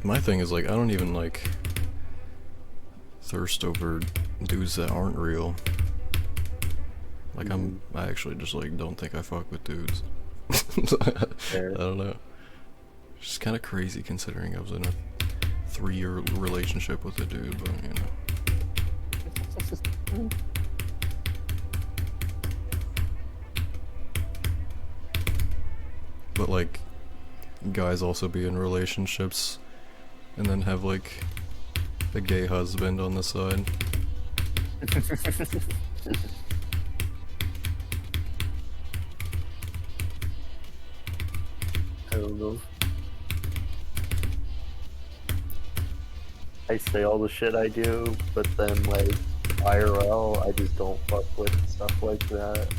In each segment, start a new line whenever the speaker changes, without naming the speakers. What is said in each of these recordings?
My thing is, like, I don't even, like, thirst over dudes that aren't real. Like, I actually just, like, don't think I fuck with dudes. I
Fair.
don't know. It's just kind of crazy considering I was in a 3-year relationship with a dude, but, you know. But, like, guys also be in relationships and then have, like, a gay husband on the side.
I don't know. I say all the shit I do, but then like IRL, I just don't fuck with stuff like that.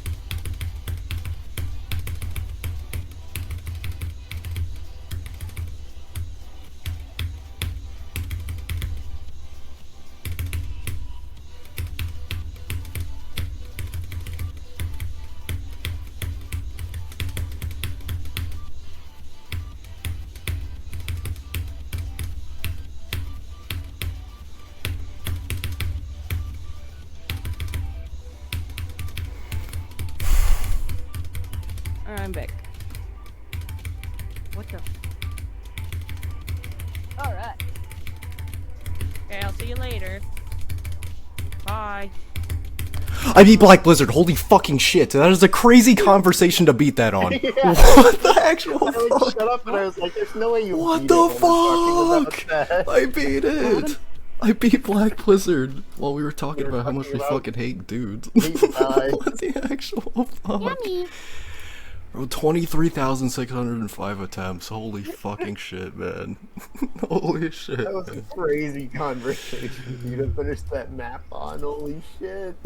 Alright, I'm back. What the? Alright. Okay, I'll see you later. Bye.
I beat Black Blizzard, holy fucking shit, that is a crazy conversation to beat that on.
Yeah.
What the actual
I like
fuck?
shut up and I was like, "There's no way you."
What
beat
the
it when I'm talking
fuck?
about that."
I beat it! I beat Black Blizzard while we were talking about how much we fucking hate dudes.
Hate guys.
What the actual fuck?
Yummy.
Bro, 23,605 attempts, holy fucking shit, man. Holy shit,
That was a
man.
crazy conversation for you to finish that map on. Holy shit.